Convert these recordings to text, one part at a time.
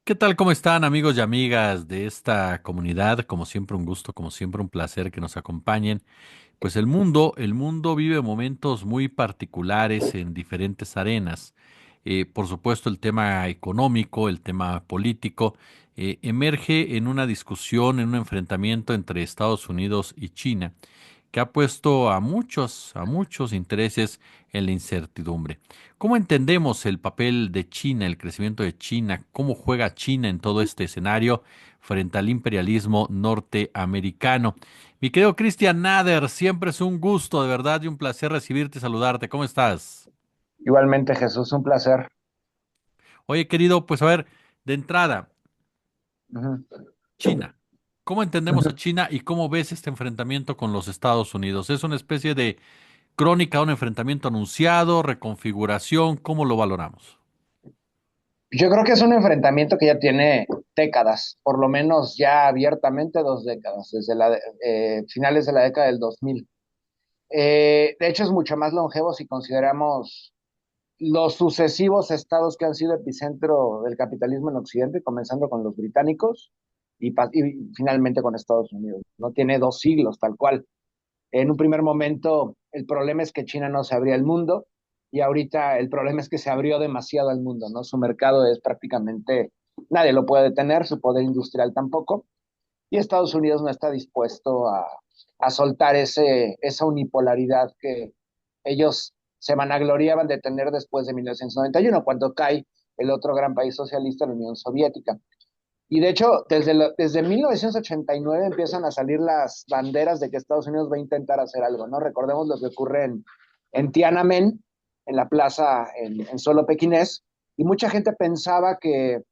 ¿Qué tal? ¿Cómo están amigos y amigas de esta comunidad? Como siempre un gusto, como siempre un placer que nos acompañen. Pues el mundo vive momentos muy particulares en diferentes arenas. Por supuesto, el tema económico, el tema político, emerge en una discusión, en un enfrentamiento entre Estados Unidos y China, que ha puesto a muchos intereses en la incertidumbre. ¿Cómo entendemos el papel de China, el crecimiento de China? ¿Cómo juega China en todo este escenario frente al imperialismo norteamericano? Mi querido Cristian Nader, siempre es un gusto, de verdad, y un placer recibirte y saludarte. ¿Cómo estás? Igualmente, Jesús, un placer. Oye, querido, pues a ver, de entrada, Ujú. China. ¿Cómo entendemos a Ujú. China y cómo ves este enfrentamiento con los Estados Unidos? ¿Es una especie de crónica, un enfrentamiento anunciado, reconfiguración? ¿Cómo lo valoramos? Yo creo que es un enfrentamiento que ya tiene décadas, por lo menos ya abiertamente 2 décadas, desde finales de la década del 2000. De hecho, es mucho más longevo si consideramos los sucesivos estados que han sido epicentro del capitalismo en Occidente, comenzando con los británicos y finalmente con Estados Unidos. No tiene 2 siglos, tal cual. En un primer momento, el problema es que China no se abría al mundo y ahorita el problema es que se abrió demasiado al mundo, ¿no? Su mercado es prácticamente, nadie lo puede detener, su poder industrial tampoco, y Estados Unidos no está dispuesto a soltar esa unipolaridad que ellos se vanagloriaban de tener después de 1991, cuando cae el otro gran país socialista, la Unión Soviética. Y de hecho, desde 1989 empiezan a salir las banderas de que Estados Unidos va a intentar hacer algo, ¿no? Recordemos lo que ocurre en Tiananmen, en la plaza en suelo pequinés, y mucha gente pensaba que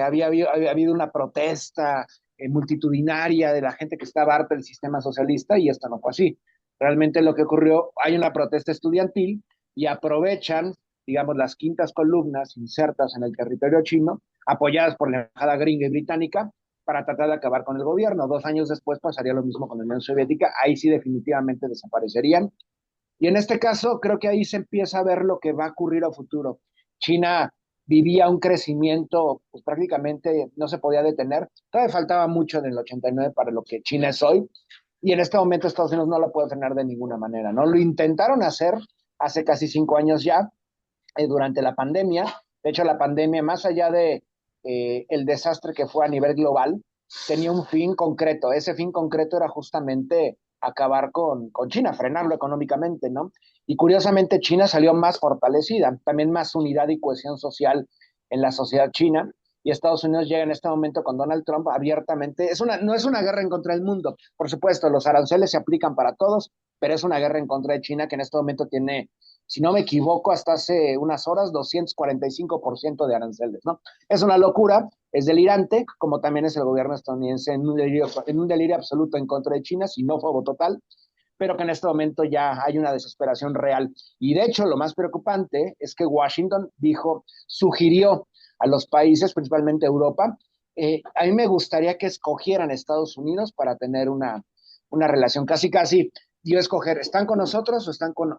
había habido una protesta multitudinaria de la gente que estaba harta del sistema socialista, y esto no fue así. Realmente lo que ocurrió, hay una protesta estudiantil y aprovechan, digamos, las quintas columnas insertas en el territorio chino apoyadas por la embajada gringa y británica para tratar de acabar con el gobierno. 2 años después pasaría lo mismo con la Unión Soviética, ahí sí definitivamente desaparecerían. Y en este caso creo que ahí se empieza a ver lo que va a ocurrir a futuro. China vivía un crecimiento, pues prácticamente no se podía detener. Todavía faltaba mucho en el 89 para lo que China es hoy. Y en este momento Estados Unidos no lo puede frenar de ninguna manera, ¿no? Lo intentaron hacer hace casi 5 años ya, durante la pandemia. De hecho, la pandemia, más allá de el desastre que fue a nivel global, tenía un fin concreto. Ese fin concreto era justamente acabar con China, frenarlo económicamente, ¿no? Y curiosamente China salió más fortalecida, también más unidad y cohesión social en la sociedad china. Y Estados Unidos llega en este momento con Donald Trump abiertamente. No es una guerra en contra del mundo, por supuesto, los aranceles se aplican para todos, pero es una guerra en contra de China que en este momento tiene, si no me equivoco, hasta hace unas horas, 245% de aranceles, ¿no? Es una locura, es delirante, como también es el gobierno estadounidense en un delirio absoluto en contra de China, xenófobo total, pero que en este momento ya hay una desesperación real. Y de hecho, lo más preocupante es que Washington sugirió a los países, principalmente Europa, a mí me gustaría que escogieran Estados Unidos para tener una relación casi, casi, yo escoger, ¿están con nosotros o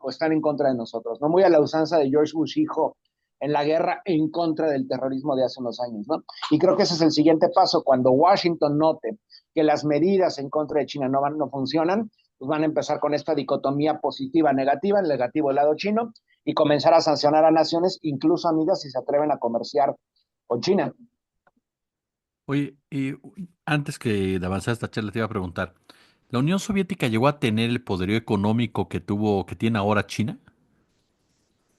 están en contra de nosotros? No muy a la usanza de George Bush hijo en la guerra en contra del terrorismo de hace unos años, ¿no? Y creo que ese es el siguiente paso. Cuando Washington note que las medidas en contra de China no funcionan, pues van a empezar con esta dicotomía positiva-negativa, el negativo del lado chino, y comenzar a sancionar a naciones, incluso amigas, si se atreven a comerciar con China. Oye, antes que de avanzar esta charla te iba a preguntar, ¿la Unión Soviética llegó a tener el poderío económico que tuvo, que tiene ahora China?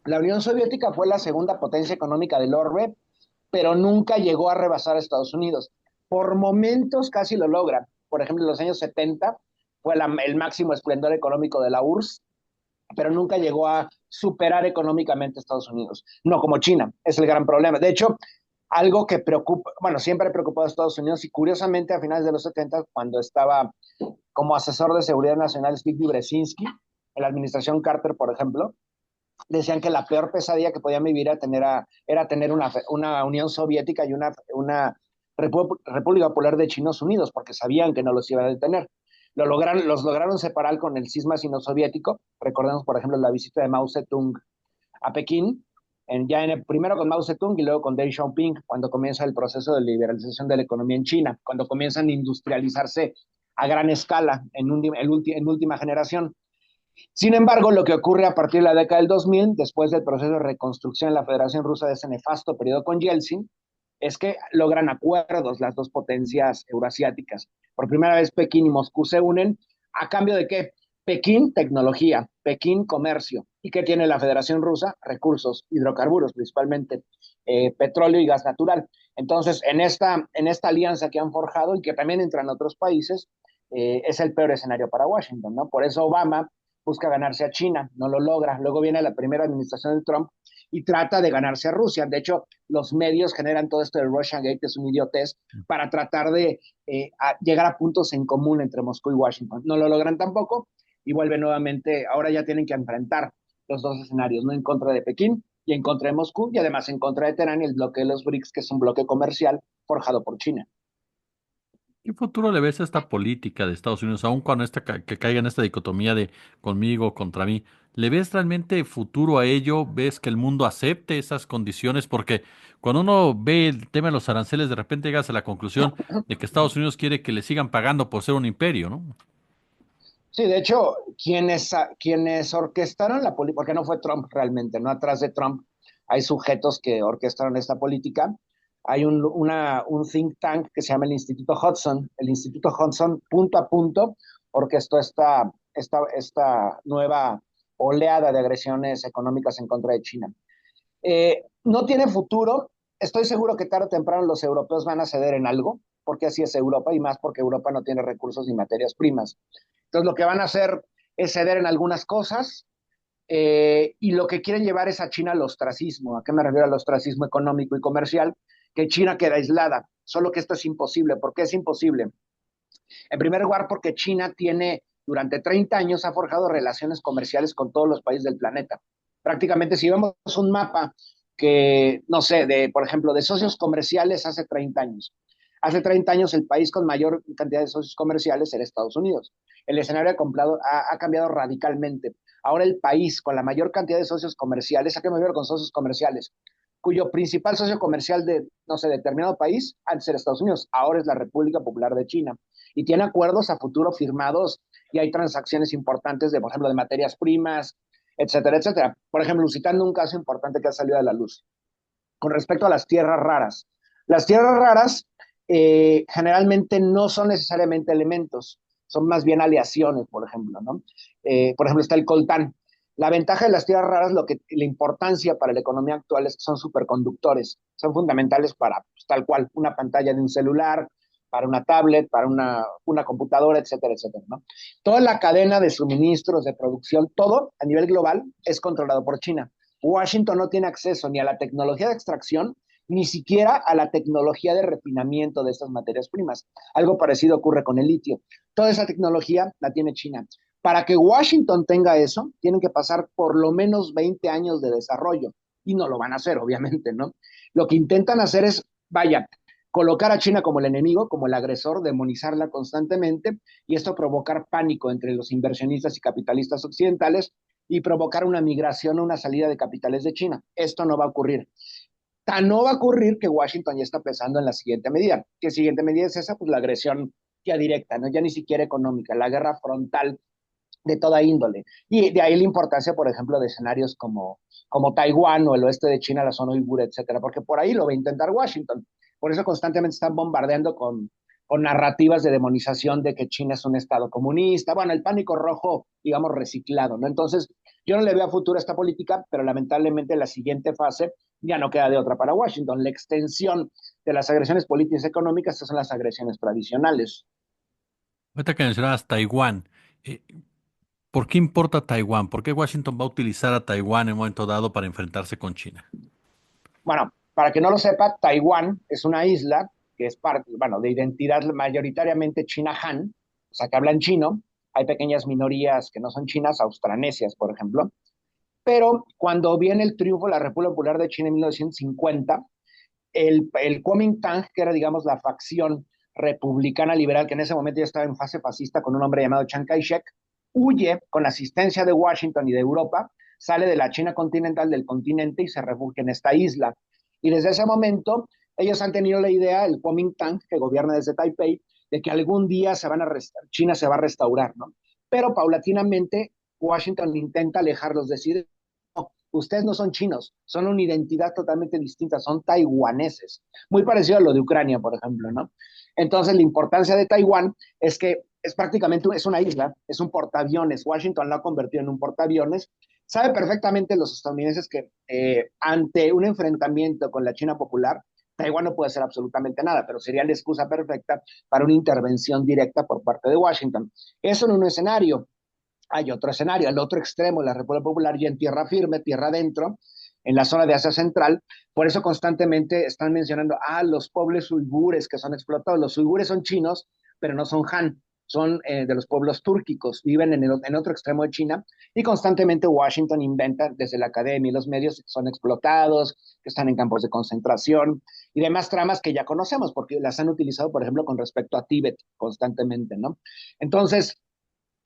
La Unión Soviética fue la segunda potencia económica del orbe, pero nunca llegó a rebasar a Estados Unidos. Por momentos casi lo logra. Por ejemplo, en los años 70 fue el máximo esplendor económico de la URSS, pero nunca llegó a superar económicamente a Estados Unidos. No como China, es el gran problema. De hecho, algo que preocupa, bueno, siempre ha preocupado a Estados Unidos y curiosamente a finales de los 70, cuando estaba como asesor de seguridad nacional Zbigniew Brzezinski, en la administración Carter, por ejemplo, decían que la peor pesadilla que podían vivir era tener una Unión Soviética y una República Popular de Chinos Unidos, porque sabían que no los iban a detener. Los lograron separar con el cisma sino-soviético. Recordemos, por ejemplo, la visita de Mao Zedong a Pekín, primero con Mao Zedong y luego con Deng Xiaoping, cuando comienza el proceso de liberalización de la economía en China, cuando comienzan a industrializarse a gran escala en última generación. Sin embargo, lo que ocurre a partir de la década del 2000, después del proceso de reconstrucción en la Federación Rusa de ese nefasto periodo con Yeltsin, es que logran acuerdos las dos potencias euroasiáticas. Por primera vez Pekín y Moscú se unen. ¿A cambio de qué? Pekín, tecnología; Pekín, comercio. ¿Y qué tiene la Federación Rusa? Recursos, hidrocarburos principalmente, petróleo y gas natural. Entonces, en esta alianza que han forjado y que también entran otros países, es el peor escenario para Washington, ¿no? Por eso Obama busca ganarse a China, no lo logra. Luego viene la primera administración de Trump y trata de ganarse a Rusia. De hecho, los medios generan todo esto de Russian Gate, que es un idiotez, para tratar de llegar a puntos en común entre Moscú y Washington. No lo logran tampoco y vuelve nuevamente, ahora ya tienen que enfrentar los dos escenarios, ¿no? En contra de Pekín y en contra de Moscú, y además en contra de Teherán y el bloque de los BRICS, que es un bloque comercial forjado por China. ¿Qué futuro le ves a esta política de Estados Unidos, aun cuando que caiga en esta dicotomía de conmigo contra mí? ¿Le ves realmente futuro a ello? ¿Ves que el mundo acepte esas condiciones? Porque cuando uno ve el tema de los aranceles, de repente llegas a la conclusión de que Estados Unidos quiere que le sigan pagando por ser un imperio, ¿no? Sí, de hecho, quienes orquestaron la política, porque no fue Trump realmente, no atrás de Trump hay sujetos que orquestaron esta política. Hay un think tank que se llama el Instituto Hudson. El Instituto Hudson, punto a punto, orquestó esta nueva oleada de agresiones económicas en contra de China. No tiene futuro. Estoy seguro que tarde o temprano los europeos van a ceder en algo, porque así es Europa, y más porque Europa no tiene recursos ni materias primas. Entonces, lo que van a hacer es ceder en algunas cosas, y lo que quieren llevar es a China al ostracismo. ¿A qué me refiero al ostracismo económico y comercial? Que China queda aislada. Solo que esto es imposible. ¿Por qué es imposible? En primer lugar, porque China tiene, durante 30 años, ha forjado relaciones comerciales con todos los países del planeta. Prácticamente, si vemos un mapa que, no sé, por ejemplo, de socios comerciales hace 30 años. Hace 30 años el país con mayor cantidad de socios comerciales era Estados Unidos. El escenario ha cambiado radicalmente. Ahora el país con la mayor cantidad de socios comerciales, ¿a qué me refiero con socios comerciales? Cuyo principal socio comercial de, no sé, determinado país, antes era Estados Unidos, ahora es la República Popular de China. Y tiene acuerdos a futuro firmados y hay transacciones importantes de, por ejemplo, de materias primas, etcétera, etcétera. Por ejemplo, citando un caso importante que ha salido a la luz, con respecto a las tierras raras. Las tierras raras generalmente no son necesariamente elementos, son más bien aleaciones, por ejemplo, ¿no? Por ejemplo, está el coltán. La ventaja de las tierras raras, la importancia para la economía actual es que son superconductores, son fundamentales para, pues, tal cual, una pantalla de un celular, para una tablet, para una computadora, etcétera, etcétera, ¿no? Toda la cadena de suministros, de producción, todo a nivel global es controlado por China. Washington no tiene acceso ni a la tecnología de extracción, ni siquiera a la tecnología de refinamiento de estas materias primas. Algo parecido ocurre con el litio. Toda esa tecnología la tiene China. Para que Washington tenga eso, tienen que pasar por lo menos 20 años de desarrollo. Y no lo van a hacer, obviamente, ¿no? Lo que intentan hacer es, vaya, colocar a China como el enemigo, como el agresor, demonizarla constantemente, y esto provocar pánico entre los inversionistas y capitalistas occidentales y provocar una migración o una salida de capitales de China. Esto no va a ocurrir. Tan no va a ocurrir que Washington ya está pensando en la siguiente medida. ¿Qué siguiente medida es esa? Pues la agresión ya directa, ¿no? Ya ni siquiera económica, la guerra frontal de toda índole. Y de ahí la importancia, por ejemplo, de escenarios como Taiwán o el oeste de China, la zona uigura, etcétera, porque por ahí lo va a intentar Washington. Por eso constantemente están bombardeando con narrativas de demonización de que China es un estado comunista. Bueno, el pánico rojo, digamos, reciclado, ¿no? Entonces, yo no le veo a futuro a esta política, pero lamentablemente la siguiente fase ya no queda de otra para Washington. La extensión de las agresiones políticas y económicas, estas son las agresiones tradicionales. Ahorita que mencionabas Taiwán, eh, ¿por qué importa Taiwán? ¿Por qué Washington va a utilizar a Taiwán en un momento dado para enfrentarse con China? Bueno, para que no lo sepa, Taiwán es una isla que es parte, bueno, de identidad mayoritariamente china-han, o sea, que hablan chino. Hay pequeñas minorías que no son chinas, austronesias, por ejemplo. Pero cuando viene el triunfo de la República Popular de China en 1950, el Kuomintang, que era, digamos, la facción republicana liberal, que en ese momento ya estaba en fase fascista con un hombre llamado Chiang Kai-shek, huye con asistencia de Washington y de Europa, sale de la China continental, del continente, y se refugia en esta isla. Y desde ese momento, ellos han tenido la idea, el Kuomintang, que gobierna desde Taipei, de que algún día China se va a restaurar, ¿no? Pero paulatinamente Washington intenta alejarlos, decir, no, ustedes no son chinos, son una identidad totalmente distinta, son taiwaneses. Muy parecido a lo de Ucrania, por ejemplo, ¿no? Entonces, la importancia de Taiwán es que es prácticamente es una isla, es un portaaviones. Washington lo ha convertido en un portaaviones. Sabe perfectamente los estadounidenses que ante un enfrentamiento con la China popular, Taiwán no puede hacer absolutamente nada, pero sería la excusa perfecta para una intervención directa por parte de Washington. Eso en un escenario. Hay otro escenario, al otro extremo, la República Popular ya en tierra firme, tierra adentro, en la zona de Asia Central. Por eso constantemente están mencionando a los pueblos uigures que son explotados. Los uigures son chinos, pero no son Han, son de los pueblos túrquicos, viven en otro extremo de China y constantemente Washington inventa desde la academia y los medios que son explotados, que están en campos de concentración y demás tramas que ya conocemos porque las han utilizado, por ejemplo, con respecto a Tíbet constantemente, ¿no? Entonces,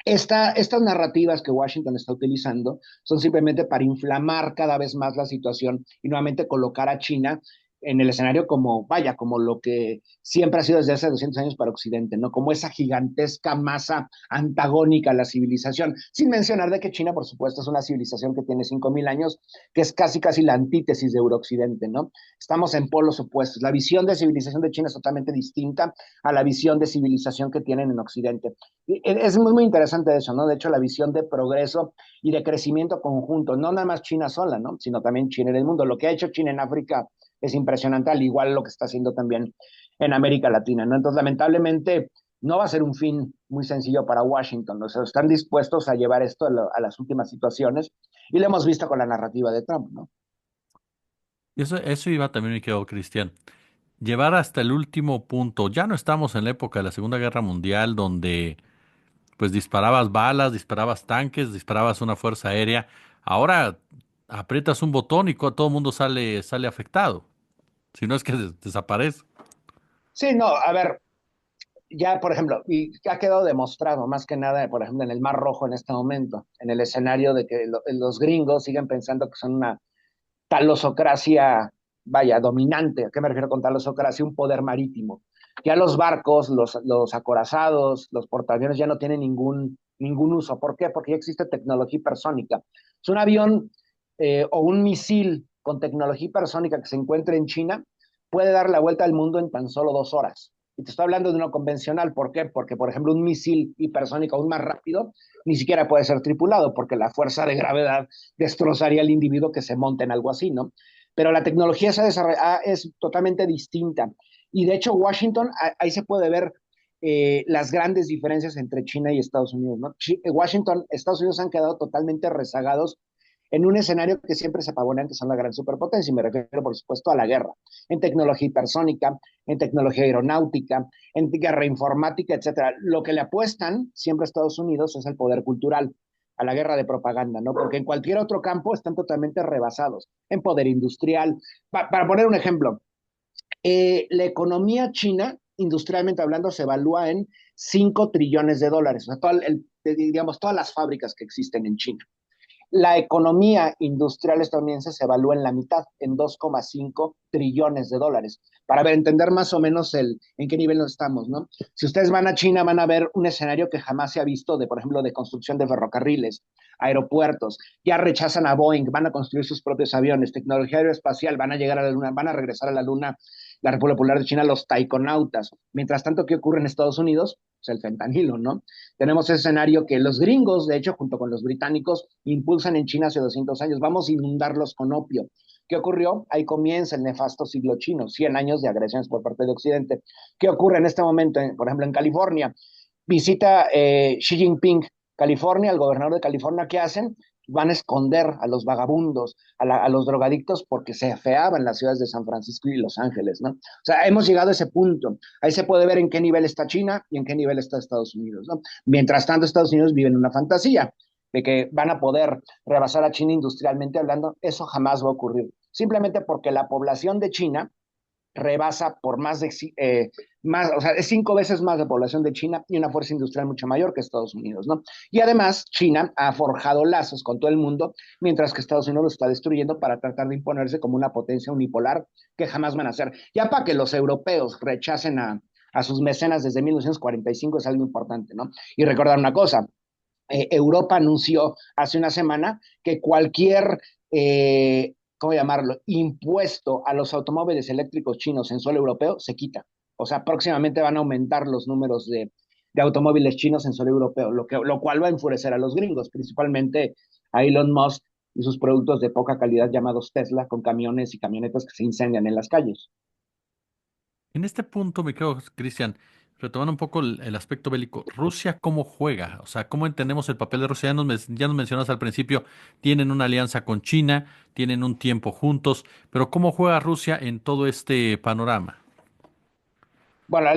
estas narrativas que Washington está utilizando son simplemente para inflamar cada vez más la situación y nuevamente colocar a China en el escenario como, vaya, como lo que siempre ha sido desde hace 200 años para Occidente, ¿no? Como esa gigantesca masa antagónica a la civilización, sin mencionar de que China, por supuesto, es una civilización que tiene 5.000 años, que es casi la antítesis de Eurooccidente, ¿no? Estamos en polos opuestos. La visión de civilización de China es totalmente distinta a la visión de civilización que tienen en Occidente. Es muy interesante eso, ¿no? De hecho, la visión de progreso y de crecimiento conjunto, no nada más China sola, ¿no? Sino también China en el mundo. Lo que ha hecho China en África es impresionante, al igual lo que está haciendo también en América Latina, ¿no? Entonces, lamentablemente, no va a ser un fin muy sencillo para Washington, o sea, están dispuestos a llevar esto a las últimas situaciones y lo hemos visto con la narrativa de Trump, ¿no? Y eso iba también, mi querido Cristian. Llevar hasta el último punto. Ya no estamos en la época de la Segunda Guerra Mundial donde pues disparabas balas, disparabas tanques, disparabas una fuerza aérea. Ahora aprietas un botón y todo el mundo sale afectado. Si no es que desaparece. Sí, no, a ver, ya, por ejemplo, y ha quedado demostrado más que nada, por ejemplo, en el Mar Rojo en este momento, en el escenario de que los gringos siguen pensando que son una talosocracia, vaya, dominante. ¿A qué me refiero con talosocracia? Un poder marítimo. Ya los barcos, los acorazados, los portaaviones ya no tienen ningún uso. ¿Por qué? Porque ya existe tecnología hipersónica. Es un avión o un misil con tecnología hipersónica que se encuentre en China, puede dar la vuelta al mundo en tan solo 2 horas. Y te estoy hablando de uno convencional. ¿Por qué? Porque, por ejemplo, un misil hipersónico aún más rápido ni siquiera puede ser tripulado, porque la fuerza de gravedad destrozaría al individuo que se monte en algo así, ¿no? Pero la tecnología es totalmente distinta. Y de hecho, Washington, ahí se puede ver las grandes diferencias entre China y Estados Unidos, ¿no? Washington, Estados Unidos han quedado totalmente rezagados en un escenario que siempre se pavonean que son la gran superpotencia, y me refiero, por supuesto, a la guerra, en tecnología hipersónica, en tecnología aeronáutica, en guerra informática, etcétera. Lo que le apuestan siempre a Estados Unidos es el poder cultural, a la guerra de propaganda, ¿no? Porque en cualquier otro campo están totalmente rebasados, en poder industrial. Para poner un ejemplo, la economía china, industrialmente hablando, se evalúa en 5 trillones de dólares, o sea, digamos, todas las fábricas que existen en China. La economía industrial estadounidense se evalúa en la mitad, en 2,5 trillones de dólares, para ver, entender más o menos en qué nivel nos estamos, ¿no? Si ustedes van a China, van a ver un escenario que jamás se ha visto, de, por ejemplo, de construcción de ferrocarriles, aeropuertos, ya rechazan a Boeing, van a construir sus propios aviones, tecnología aeroespacial, van a llegar a la Luna, van a regresar a la Luna, la República Popular de China, los taikonautas. Mientras tanto, ¿qué ocurre en Estados Unidos? Pues el fentanilo, ¿no? Tenemos ese escenario que los gringos, de hecho, junto con los británicos, impulsan en China hace 200 años. Vamos a inundarlos con opio. ¿Qué ocurrió? Ahí comienza el nefasto siglo chino, 100 años de agresiones por parte de Occidente. ¿Qué ocurre en este momento, por ejemplo, en California? Visita Xi Jinping California, el gobernador de California, ¿qué hacen? Van a esconder a los vagabundos, a los drogadictos, porque se afeaban las ciudades de San Francisco y Los Ángeles, ¿no? O sea, hemos llegado a ese punto. Ahí se puede ver en qué nivel está China y en qué nivel está Estados Unidos, ¿no? Mientras tanto, Estados Unidos vive en una fantasía de que van a poder rebasar a China industrialmente hablando. Eso jamás va a ocurrir. Simplemente porque la población de China rebasa por más, o sea, es 5 veces más de población de China y una fuerza industrial mucho mayor que Estados Unidos, ¿no? Y además, China ha forjado lazos con todo el mundo, mientras que Estados Unidos lo está destruyendo para tratar de imponerse como una potencia unipolar que jamás van a ser. Ya para que los europeos rechacen a sus mecenas desde 1945 es algo importante, ¿no? Y recordar una cosa, Europa anunció hace una semana que cualquier, ¿cómo llamarlo?, impuesto a los automóviles eléctricos chinos en suelo europeo se quita. O sea, próximamente van a aumentar los números de automóviles chinos en suelo europeo, lo cual va a enfurecer a los gringos, principalmente a Elon Musk y sus productos de poca calidad llamados Tesla, con camiones y camionetas que se incendian en las calles. En este punto, me quedo, Cristian, retomando un poco el aspecto bélico, ¿Rusia cómo juega? O sea, ¿cómo entendemos el papel de Rusia? Ya nos mencionas al principio, tienen una alianza con China, tienen un tiempo juntos, pero ¿cómo juega Rusia en todo este panorama? Bueno,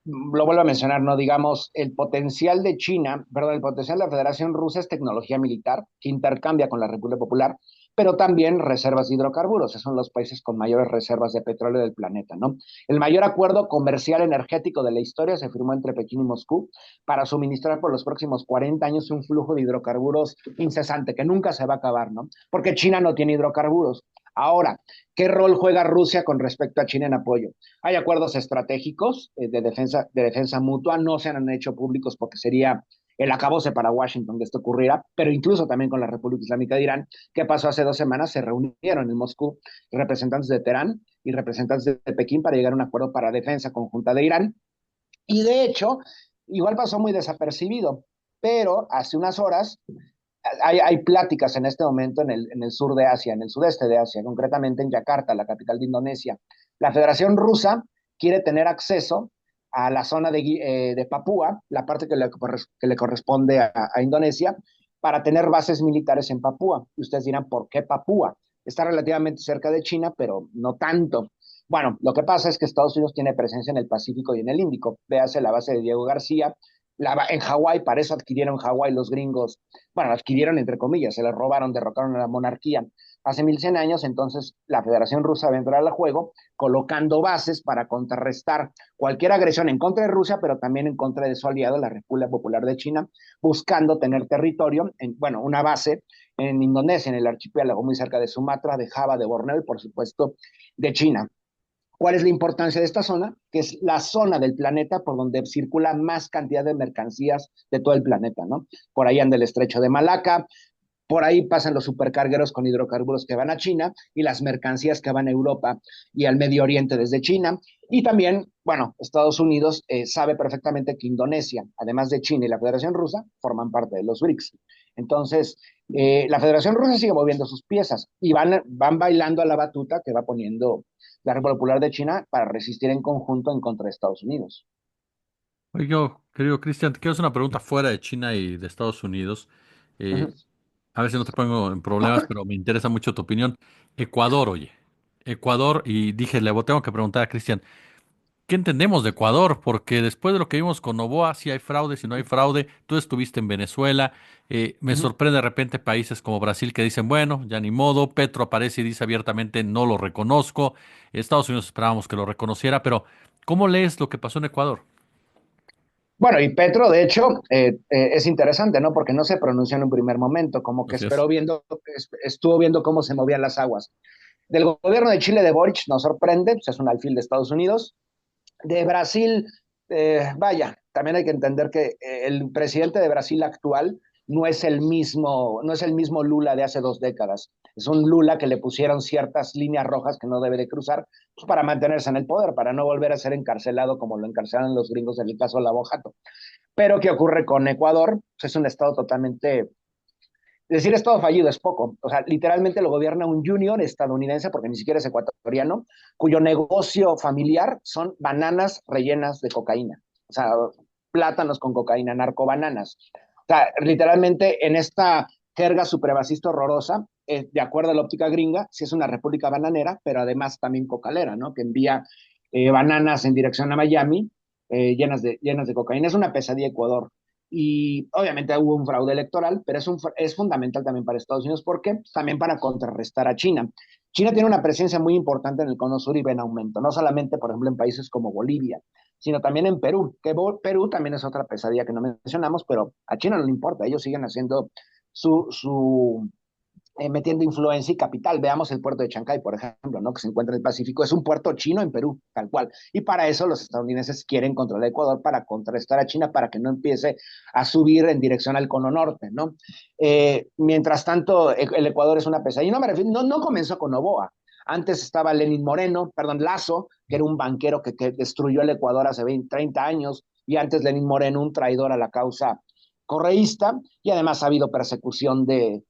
lo vuelvo a mencionar, ¿no? Digamos, el potencial de China, perdón, el potencial de la Federación Rusa es tecnología militar que intercambia con la República Popular, pero también reservas de hidrocarburos. Esos son los países con mayores reservas de petróleo del planeta, ¿no? El mayor acuerdo comercial energético de la historia se firmó entre Pekín y Moscú para suministrar por los próximos 40 años un flujo de hidrocarburos incesante que nunca se va a acabar, ¿no? Porque China no tiene hidrocarburos. Ahora, ¿qué rol juega Rusia con respecto a China en apoyo? Hay acuerdos estratégicos de defensa mutua, no se han hecho públicos porque sería el acabose para Washington que esto ocurriera, pero incluso también con la República Islámica de Irán, que pasó hace 2 semanas, se reunieron en Moscú representantes de Teherán y representantes de Pekín para llegar a un acuerdo para defensa conjunta de Irán. Y de hecho, igual pasó muy desapercibido, pero hace unas horas hay pláticas en este momento en el sur de Asia, en el sudeste de Asia, concretamente en Yakarta, la capital de Indonesia. La Federación Rusa quiere tener acceso a la zona de Papúa, la parte que le corresponde a Indonesia, para tener bases militares en Papúa. Y ustedes dirán, ¿por qué Papúa? Está relativamente cerca de China, pero no tanto. Bueno, lo que pasa es que Estados Unidos tiene presencia en el Pacífico y en el Índico. Véase la base de Diego García. En Hawái, para eso adquirieron Hawái los gringos, bueno, adquirieron entre comillas, se les robaron, derrocaron a la monarquía hace 1100 años, entonces la Federación Rusa va a entrar al juego colocando bases para contrarrestar cualquier agresión en contra de Rusia, pero también en contra de su aliado, la República Popular de China, buscando tener territorio, bueno, una base en Indonesia, en el archipiélago, muy cerca de Sumatra, de Java, de Borneo y por supuesto de China. ¿Cuál es la importancia de esta zona? Que es la zona del planeta por donde circula más cantidad de mercancías de todo el planeta, ¿no? Por ahí anda el estrecho de Malaca, por ahí pasan los supercargueros con hidrocarburos que van a China y las mercancías que van a Europa y al Medio Oriente desde China. Y también, bueno, Estados Unidos sabe perfectamente que Indonesia, además de China y la Federación Rusa, forman parte de los BRICS. Entonces, la Federación Rusa sigue moviendo sus piezas y van bailando a la batuta que va poniendo la República Popular de China para resistir en conjunto en contra de Estados Unidos. Oye, yo, querido Cristian, te quiero hacer una pregunta fuera de China y de Estados Unidos. Uh Eh, -huh. a ver si no te pongo en problemas, pero me interesa mucho tu opinión. Ecuador, oye. Ecuador, y dije, tengo que preguntar a Cristian, ¿qué entendemos de Ecuador? Porque después de lo que vimos con Noboa, si hay fraude, si no hay fraude, tú estuviste en Venezuela, me Uh -huh. sorprende de repente países como Brasil que dicen, bueno, ya ni modo, Petro aparece y dice abiertamente, no lo reconozco, Estados Unidos esperábamos que lo reconociera, pero ¿cómo lees lo que pasó en Ecuador? Bueno, y Petro, de hecho, es interesante, ¿no? Porque no se pronunció en un primer momento, como que Así es. estuvo viendo cómo se movían las aguas. Del gobierno de Chile de Boric nos sorprende, pues es un alfil de Estados Unidos. De Brasil, vaya, también hay que entender que el presidente de Brasil actual no es el mismo Lula de hace 2 décadas. Es un Lula que le pusieron ciertas líneas rojas que no debe de cruzar pues, para mantenerse en el poder, para no volver a ser encarcelado como lo encarcelaron los gringos en el caso de Lavo Jato. Pero ¿qué ocurre con Ecuador? Pues es un estado totalmente decir estado fallido es poco. O sea, literalmente lo gobierna un junior estadounidense, porque ni siquiera es ecuatoriano, cuyo negocio familiar son bananas rellenas de cocaína. O sea, plátanos con cocaína, narcobananas. O sea, literalmente en esta jerga supremacista horrorosa, de acuerdo a la óptica gringa, sí es una república bananera, pero además también cocalera, ¿no? Que envía bananas en dirección a Miami llenas de cocaína. Es una pesadilla Ecuador. Y obviamente hubo un fraude electoral, pero es fundamental también para Estados Unidos porque también para contrarrestar a China. China tiene una presencia muy importante en el cono sur y va en aumento, no solamente, por ejemplo, en países como Bolivia, sino también en Perú, que Perú también es otra pesadilla que no mencionamos, pero a China no le importa, ellos siguen haciendo su metiendo influencia y capital. Veamos el puerto de Chancay, por ejemplo, ¿no? Que se encuentra en el Pacífico. Es un puerto chino en Perú, tal cual. Y para eso los estadounidenses quieren controlar Ecuador para contrarrestar a China para que no empiece a subir en dirección al cono norte, ¿no? Mientras tanto, el Ecuador es una pesadilla. Y no me refiero, no comenzó con Novoa. Antes estaba Lenin Moreno, perdón, Lazo, que era un banquero que destruyó el Ecuador hace 20, 30 años, y antes Lenin Moreno, un traidor a la causa correísta, y además ha habido persecución de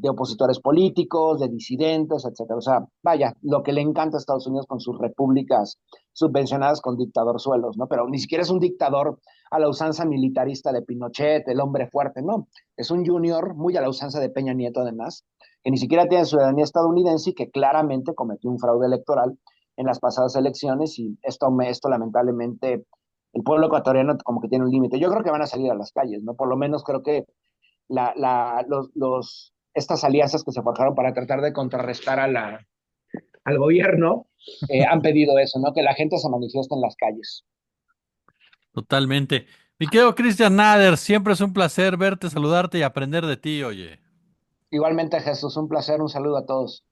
opositores políticos, de disidentes, etcétera. O sea, vaya, lo que le encanta a Estados Unidos con sus repúblicas subvencionadas con dictadorzuelos, ¿no? Pero ni siquiera es un dictador a la usanza militarista de Pinochet, el hombre fuerte, no. Es un junior muy a la usanza de Peña Nieto, además, que ni siquiera tiene ciudadanía estadounidense y que claramente cometió un fraude electoral en las pasadas elecciones y esto lamentablemente el pueblo ecuatoriano como que tiene un límite. Yo creo que van a salir a las calles, ¿no? Por lo menos creo que estas alianzas que se forjaron para tratar de contrarrestar al gobierno han pedido eso, ¿no? Que la gente se manifieste en las calles. Totalmente. Mi querido Cristian Nader, siempre es un placer verte, saludarte y aprender de ti, oye. Igualmente, Jesús, un placer, un saludo a todos.